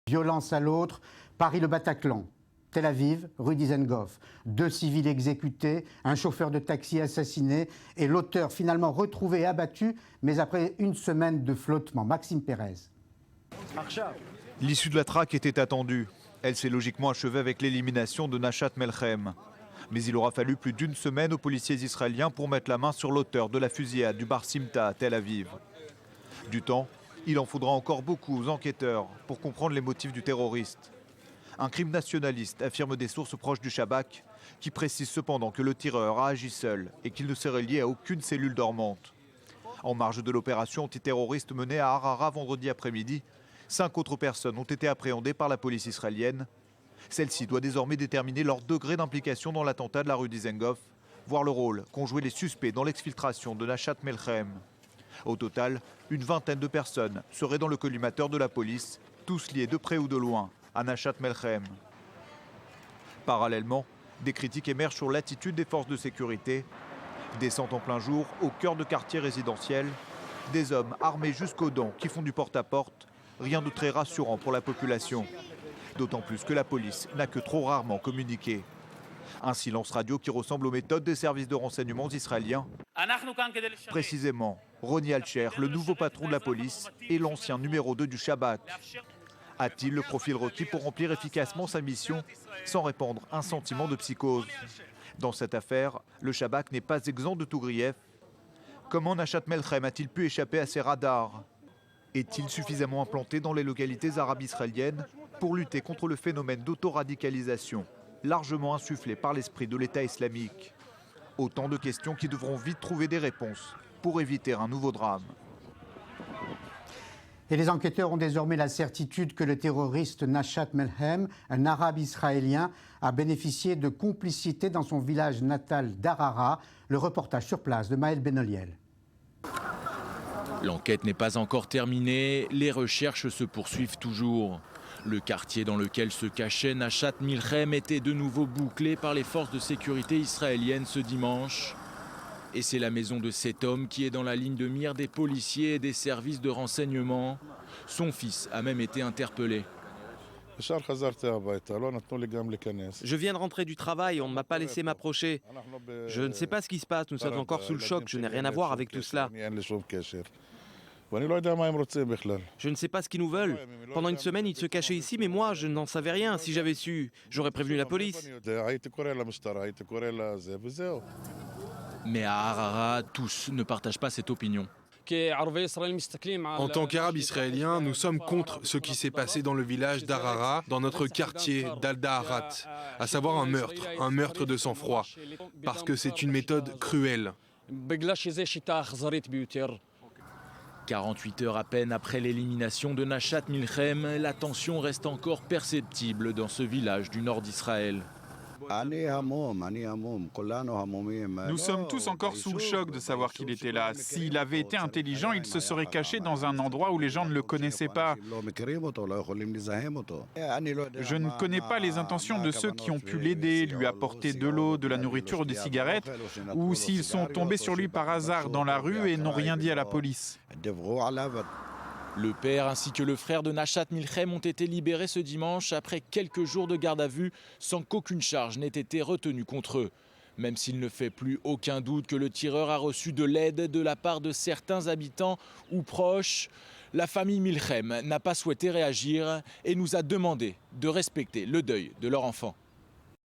Violence à l'autre, Paris-le-Bataclan, Tel Aviv, rue Dizengoff. 2 civils exécutés, un chauffeur de taxi assassiné et l'auteur finalement retrouvé et abattu, mais après une semaine de flottement. Maxime Pérez. L'issue de la traque était attendue. Elle s'est logiquement achevée avec l'élimination de Nachat Melchem. Mais il aura fallu plus d'une semaine aux policiers israéliens pour mettre la main sur l'auteur de la fusillade du bar Simta à Tel Aviv. Du temps, il en faudra encore beaucoup aux enquêteurs pour comprendre les motifs du terroriste. Un crime nationaliste, affirment des sources proches du Shabak, qui précisent cependant que le tireur a agi seul et qu'il ne serait lié à aucune cellule dormante. En marge de l'opération antiterroriste menée à Harara vendredi après-midi, 5 autres personnes ont été appréhendées par la police israélienne. Celle-ci doit désormais déterminer leur degré d'implication dans l'attentat de la rue Dizengoff, voir le rôle qu'ont joué les suspects dans l'exfiltration de Nachat Melchem. Au total, une vingtaine de personnes seraient dans le collimateur de la police, tous liés de près ou de loin à Nachat Melchem. Parallèlement, des critiques émergent sur l'attitude des forces de sécurité. Descente en plein jour, au cœur de quartiers résidentiels, des hommes armés jusqu'aux dents qui font du porte-à-porte, rien de très rassurant pour la population. D'autant plus que la police n'a que trop rarement communiqué. Un silence radio qui ressemble aux méthodes des services de renseignement israéliens. Précisément, Roni Alcher, le nouveau patron de la police et l'ancien numéro 2 du Shabak. A-t-il le profil requis pour remplir efficacement sa mission sans répandre un sentiment de psychose? Dans cette affaire, le Shabak n'est pas exempt de tout grief. Comment Nachat Melchem a-t-il pu échapper à ses radars? Est-il suffisamment implanté dans les localités arabes israéliennes pour lutter contre le phénomène d'autoradicalisation largement insufflé par l'esprit de l'État islamique? Autant de questions qui devront vite trouver des réponses pour éviter un nouveau drame. Et les enquêteurs ont désormais la certitude que le terroriste Nachat Melchem, un arabe israélien, a bénéficié de complicité dans son village natal d'Harara. Le reportage sur place de Maël Benoliel. L'enquête n'est pas encore terminée, les recherches se poursuivent toujours. Le quartier dans lequel se cachait Nachat Melchem était de nouveau bouclé par les forces de sécurité israéliennes ce dimanche. Et c'est la maison de cet homme qui est dans la ligne de mire des policiers et des services de renseignement. Son fils a même été interpellé. Je viens de rentrer du travail, on ne m'a pas laissé m'approcher. Je ne sais pas ce qui se passe, nous sommes encore sous le choc, je n'ai rien à voir avec tout cela. Je ne sais pas ce qu'ils nous veulent. Pendant une semaine, ils se cachaient ici, mais moi, je n'en savais rien. Si j'avais su, j'aurais prévenu la police. Mais à Harara, tous ne partagent pas cette opinion. En tant qu'Arabes israéliens, nous sommes contre ce qui s'est passé dans le village d'Harara, dans notre quartier d'Al-Daharat, à savoir un meurtre de sang-froid, parce que c'est une méthode cruelle. 48 heures à peine après l'élimination de Nachat Melchem, la tension reste encore perceptible dans ce village du nord d'Israël. Nous sommes tous encore sous le choc de savoir qu'il était là. S'il avait été intelligent, il se serait caché dans un endroit où les gens ne le connaissaient pas. Je ne connais pas les intentions de ceux qui ont pu l'aider, lui apporter de l'eau, de la nourriture ou des cigarettes, ou s'ils sont tombés sur lui par hasard dans la rue et n'ont rien dit à la police. Le père ainsi que le frère de Nachat Melchem ont été libérés ce dimanche après quelques jours de garde à vue sans qu'aucune charge n'ait été retenue contre eux. Même s'il ne fait plus aucun doute que le tireur a reçu de l'aide de la part de certains habitants ou proches, la famille Melchem n'a pas souhaité réagir et nous a demandé de respecter le deuil de leur enfant.